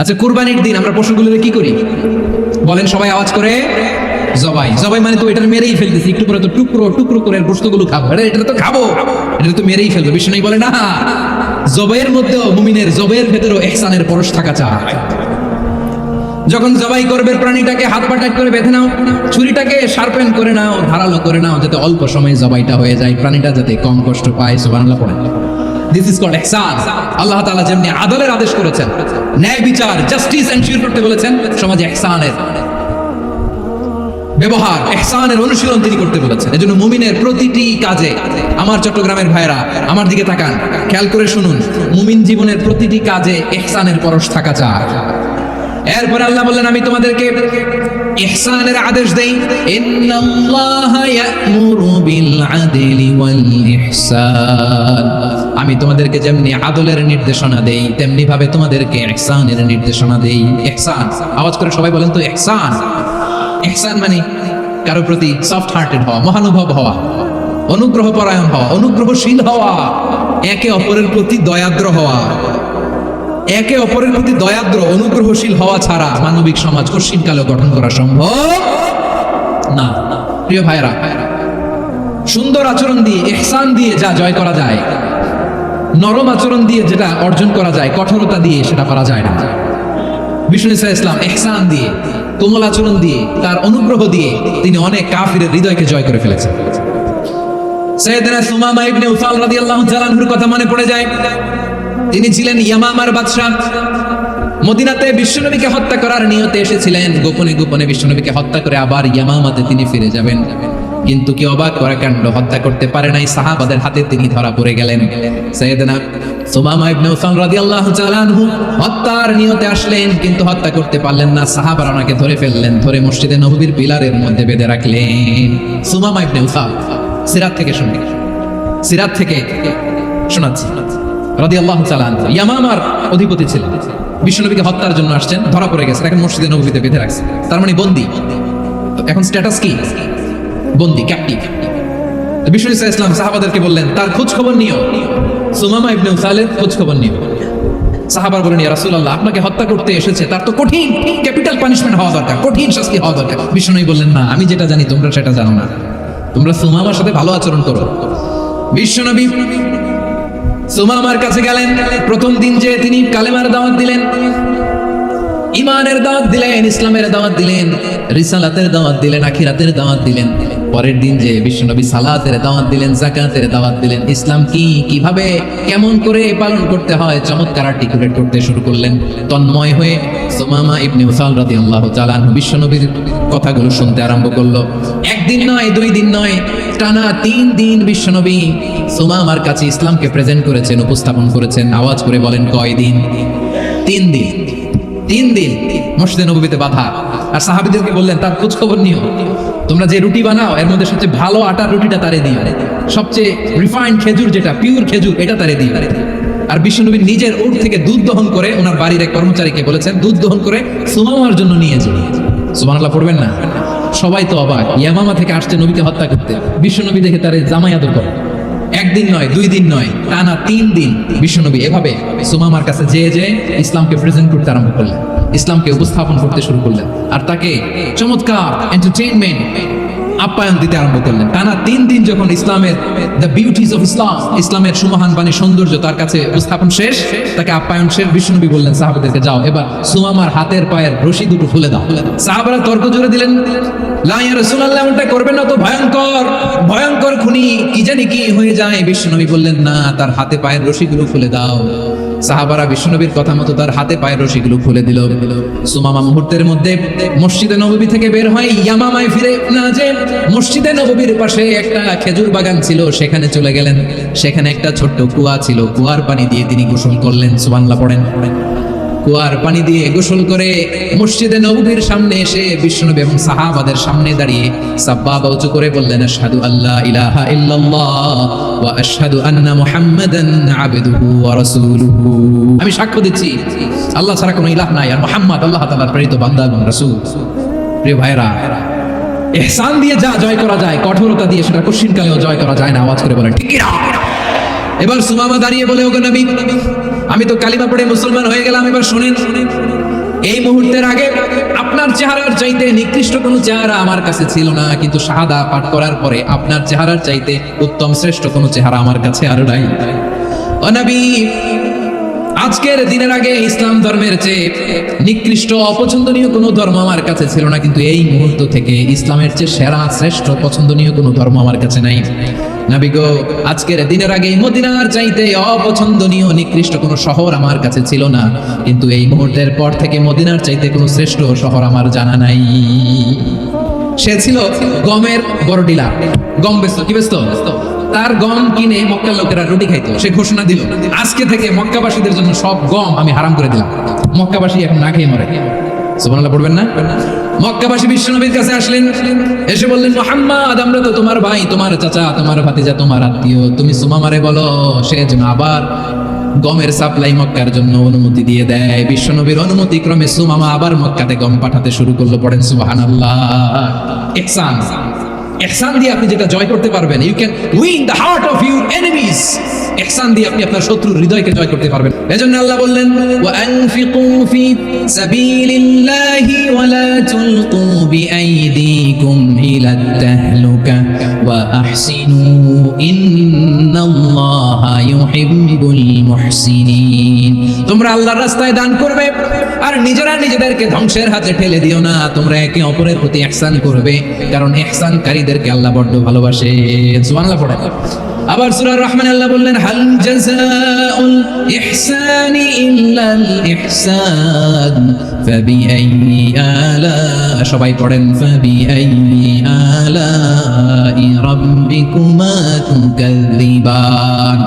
আচ্ছা, কুরবানির দিন আমরা পশুগুলোকে কি করি বলেন সবাই আওয়াজ করে? জবাই। জবাই মানে তো এটা মেরেই ফেলতেছি, একটু পরে তো টুকরো টুকরো করে গোশতগুলো খাবো। আরে এটা তো খাবো, এটা তো মেরেই ফেলবো। বিষ্ণু বলে না, জবাইয়ের মধ্যেও মুমিনের জবাইয়ের ভেতরেও ইহসানের পরশ থাকা চাই। যখন জবাই করবে প্রাণীটাকে হাত পা টাইট করে বেঁধে নাও, ছুরিটাকে শার্পেন করে নাও, ধারালো করে নাও, যাতে অল্প সময়ে জবাইটা হয়ে যায়, প্রাণীটা যাতে কম কষ্ট পায়। সুবহানাল্লাহ পড়েন। দিস ইজ কল্ড ইহসান। আল্লাহ তাআলা যেমনি আদলের আদেশ করেছেন, ন্যায় বিচার জাস্টিস এনশিওর করতে বলেছেন, সমাজে ইহসানের ব্যবহার, ইহসানের অনুশীলন তিনি করতে বলেছেন। এজন্য মুমিনের প্রতিটি কাজে, আমার চট্টগ্রামের ভাইরা আমার দিকে তাকান, খেয়াল করে শুনুন, মুমিন জীবনের প্রতিটি কাজে ইহসানের পরশ থাকা চাই। এরপর আল্লাহ বললেন, আমি তোমাদেরকে ইহসানের আদেশ দেই। ইন্নাল্লাহা ইয়া'মুরু বিল আদলি ওয়াল ইহসান। আমি তোমাদেরকে যেমনি আদলের নির্দেশনা দেই, তেমনি ভাবে তোমাদেরকে ইহসানের নির্দেশনা দেই। ইহসান, আওয়াজ করে সবাই বলেন তো ইহসান। ইহসান মানে কারো প্রতি সফট হার্টেড হওয়া, মহানুভব হওয়া, অনুগ্রহ পরায়ণ হওয়া, অনুগ্রহশীল হওয়া, একে অপরের প্রতি দয়াদ্র হওয়া। একে অপরের প্রতি দয়াদ্র অনুগ্রহশীল হওয়া ছাড়া মানবিক সমাজ কঠিনকালে গঠন করা সম্ভব না। প্রিয় ভাইরা, সুন্দর আচরণ দিয়ে, ইহসান দিয়ে যা জয় করা যায়, নরম আচরণ দিয়ে যেটা অর্জন করা যায়, কঠোরতা দিয়ে সেটা করা যায় না। বিষ্ণু ইসলাম ইহসান দিয়ে, কোমল আচরণ দিয়ে, তার অনুগ্রহ দিয়ে তিনি অনেক কাফিরের হৃদয়কে জয় করে ফেলেছেন। সাইয়েদনা সুমামা ইবনে উসাল রাদিয়াল্লাহু তাআলা আনহুর কথা মনে পড়ে যায়। তিনি ছিলেন ইয়ামামার বাদশা। মদিনাতে বিশ্বনবীকে হত্যা করার নিয়তে এসেছিলেন, গোপনে গোপনে বিশ্বনবীকে হত্যা করে আবার ইয়ামামাতে তিনি ফিরে যাবেন। কিন্তু কি অবাক করা কাণ্ড, হত্যা করতে পারে নাই, সাহাবাদের হাতে তিনি ধরা পড়ে গেলেন। সাইয়েদনা সুমামা ইবনে উসাল রাদিয়াল্লাহু তাআলা আনহু হত্যার নিয়তে আসলেন, কিন্তু হত্যা করতে পারলেন না। সাহাবারা ওনাকে ধরে ফেললেন, ধরে মসজিদে নববীর পিলারের মধ্যে বেঁধে রাখলেন। সুমামা ইবনে উসাল, সিরাত থেকে শুনি, সিরাত থেকে শোনাচ্ছি, রাদিয়াল্লাহু তাআলা আনহু ইয়ামামার অধিপতি ছিলেন। বিশ্বনবীকে হত্যার জন্য আসছেন, ধরা পড়ে গেছেন, এখন মসজিদে নববীতে বেঁধে রাখছে, তার মানে বন্দী। তো এখন স্ট্যাটাস কি? বন্দী, ক্যাপ্টিভ। তো বিষ্ণু ইসলাম সাহাবাদেরকে বললেন, তার খোঁজ খবর নিও, সুমামা ইবনে উসালের খোঁজ খবর নিও। সাহাবার বলেন, ইয়া রাসূলুল্লাহ, আপনাকে হত্যা করতে এসেছে, তার তো কঠিন ক্যাপিটাল পানিশমেন্ট হওয়া দরকার, কঠিন শাস্তি হওয়া দরকার। বিষ্ণু বললেন, না, আমি যেটা জানি তোমরা সেটা জানো না, তোমরা সুমামার সাথে ভালো আচরণ করো। বিশ্বনবী সুমামার কাছে গেলেন। প্রথম দিন যে তিনি কালেমার দাওয়াত দিলেন, ইমানের দাওয়াত দিলেন, ইসলামের দাওয়াত দিলেন, রিসালাতের দাওয়াত দিলেন, আখিরাতের দাওয়াত দিলেন। পরের দিন যে বিশ্বনবী সালাতের দাওয়াত দিলেন, যাকাতের দাওয়াত দিলেন, ইসলাম কি, কিভাবে, কেমন করে পালন করতে হয়, চমৎকার আর্টিকুলেট করতে শুরু করলেন। তন্ময় হয়ে সুমামা ইবনে উসাল রাদিয়াল্লাহু তাআলা আনহু বিশ্বনবীর কথাগুলো শুনতে আরম্ভ করলো। একদিন নয়, 2 দিন নয়, টানা 3 দিন বিশ্বনবী সুমামার কাছে ইসলামকে প্রেজেন্ট করেছেন, উপস্থাপন করেছেন। আওয়াজ করে বলেন, কয় দিন? 3 দিন। 3 দিন মসজিদে নববীতে বাঁধা। আর সাহাবীদেরকে বললেন, তার খোঁজ খবর নিও, তোমরা যে রুটি বানাও এর মধ্যে সবচেয়ে ভালো আটার রুটিটা তারে দিও, সবচেয়ে রিফাইন্ড খেজুর, যেটা পিওর খেজুর, এটা তারে দিও। আর বিশ্বনবী নিজের উট থেকে দুধ দহন করে ওনার বাড়ির এক কর্মচারীকে বলেছেন, দুধ দহন করে সুমামার জন্য নিয়ে যাও। সুবহানাল্লাহ পড়বেন না? সবাই তো অবাক, ইয়ামামা থেকে আসছে নবীকে হত্যা করতে, বিশ্বনবী দেখে তারে জামাই আদর করে। 1 দিন নয়, 2 দিন নয়, টানা 3 দিন বিশ্বনবী এভাবে সুমামার কাছে যে ইসলামকে প্রেজেন্ট করতে আরম্ভ করলেন, ইসলামকে উপস্থাপন করতে শুরু করলেন, আর তাকে চমৎকার এন্টারটেইনমেন্ট আপ্যায়ন দিতে আরম্ভ করলেন। টানা 3 দিন যখন ইসলামের দ্য বিউটিজ অফ ইসলাম, ইসলামের সুমহান বাণী, সৌন্দর্য তার কাছে উপস্থাপন শেষ, তাকে আপ্যায়ন শেষ, বিশ্বনবী বললেন সাহাবাদেরকে, যাও এবার সুমামার হাতের পায়ের রশি দুটো খুলে দাও। সাহাবারা তর্ক জুড়ে দিলেন, লা ইয়া রাসূলুল্লাহ, এমনটা করবেন না তো, ভয়ঙ্কর ভয়ঙ্কর খুনি, কি জানি কি হয়ে যায়। বিশ্বনবী বললেন, না, তার হাতে পায়ের রশিগুলো খুলে দাও। সাহাবারা বিশ্বনবীর কথা মতো তার হাতে পায়ের রশিগুলো খুলে দিল। সুমামা মুহূর্তের মধ্যে মসজিদে নববী থেকে বের হয়, ইয়ামামায় ফিরে না যে মসজিদে নববীর পাশে একটা খেজুর বাগান ছিল, সেখানে চলে গেলেন। সেখানে একটা ছোট্ট কুয়া ছিল, কুয়ার পানি দিয়ে তিনি গোসল করলেন। সুবহানাল্লাহ পড়েন। কুয়ার পানি দিয়ে গোসল করে মসজিদে নববীর সামনে এসে বিশ্বনবী এবং সাহাবাদের সামনে দাঁড়িয়ে সাব্বাবা উঁচু করে বললেন, আশহাদু আল্লা ইলাহা ইল্লাল্লাহ ওয়া আশহাদু আন্না মুহাম্মাদান আবদুহু ওয়া রাসূলুহু। আমি সাক্ষ্য দিচ্ছি আল্লাহ ছাড়া কোনো ইলাহ নাই, আর মুহাম্মদ আল্লাহ তাআলার প্রেরিত বান্দা এবং রাসূল। প্রিয় ভাইরা, ইহসান দিয়ে যা জয় করা যায়, কঠোরতা দিয়ে সেটা কঠিনকালেও জয় করা যায় না। আওয়াজ করে বলেন, ঠিক না? এবার সুমামা দাঁড়িয়ে বলে, ওগো নবী, আমি তো কালিমা পড়ে মুসলমান হয়ে গেলাম, এবার শুনেন, এই মুহূর্তের আগে আপনার চেহারার চাইতে নিকৃষ্ট কোনো চেহারা আমার কাছে ছিল না, কিন্তু শাহাদা পাঠ করার পরে আপনার চেহারার চাইতে উত্তম শ্রেষ্ঠ কোনো চেহারা আমার কাছে আর নাই। ও নবী, আজকের দিনের আগে ইসলাম ধর্মের চেয়ে নিকৃষ্ট অপছন্দনীয় কোনো ধর্ম আমার কাছে ছিল না, কিন্তু এই মুহূর্ত থেকে ইসলামের চেয়ে সেরা শ্রেষ্ঠ পছন্দনীয় কোনো ধর্ম আমার কাছে নাই। নবী গো, আজকের দিনের আগে মদিনার চাইতে অপছন্দনীয় নিকৃষ্ট কোনো শহর আমার কাছে ছিল না, কিন্তু এই মুহূর্তের পর থেকে মদিনার চাইতে কোনো শ্রেষ্ঠ শহর আমার জানা নাই। সে ছিল গমের বড় ডিলার, গম বেচতো। কি বেচতো? তার গম কিনে মক্কার লোকেরা রুটি খাইতো। সে ঘোষণা দিল, আজকে থেকে মক্কাবাসীদের জন্য সব গম আমি হারাম করে দিলাম, মক্কাবাসী এখন না খেয়ে মরে। সুবহানাল্লাহ পড়বেন না? মক্কাবাসী বিশ্বনবীর কাছে আসলেন, এসে বললেন, মুহাম্মদ, আমরা তো তোমার ভাই, তোমার চাচা, তোমার ভাতিজা, তোমার আত্মীয়, তুমি সুমামারে বলো সে যেন আবার গমের সাপ্লাই মক্কার জন্য অনুমতি দিয়ে দেয়। বিশ্বনবীর অনুমতি ক্রমে সুমামা আবার মক্কাতে গম পাঠাতে শুরু করলো। পড়েন সুবহানাল্লাহ। ইহসান, ইহসান দিয়ে আপনি যেটা জয় করতে পারবেন, you can win the heart of your enemies. ইহসান দিয়ে আপনি আপনার শত্রুর হৃদয়কে জয় করতে পারবেন। এজন্য আল্লাহ বললেন, ওয়া আনফিকু ফি সাবিলিল্লাহি ওয়া লা তুলকু বিআইদিকুম ইলা তাহলুকা ওয়া আহসিনু ইন্নাল্লাহা ইউহিব্বুল মুহসিনিন। তোমরা আল্লাহর রাস্তায় দান করবে আর নিজেরা নিজেদেরকে ধ্বংসের হাতে ঠেলে দিও না। তোমরা একে অপরের প্রতি ইহসান করবে, কারণ ইহসানকারীদেরকে আল্লাহ বড় ভালোবাসে। সুবহানাল্লাহ পড়ে। আবার সূরা রহমান আল্লাহ বললেন, হাল জাযাউল ইহসানি ইল্লাল ইহসান ফাবিআইয়ি আলা, সবাই পড়েন, ফাবিআইয়ি আলা রাব্বিকুমা তুকাযযিবান।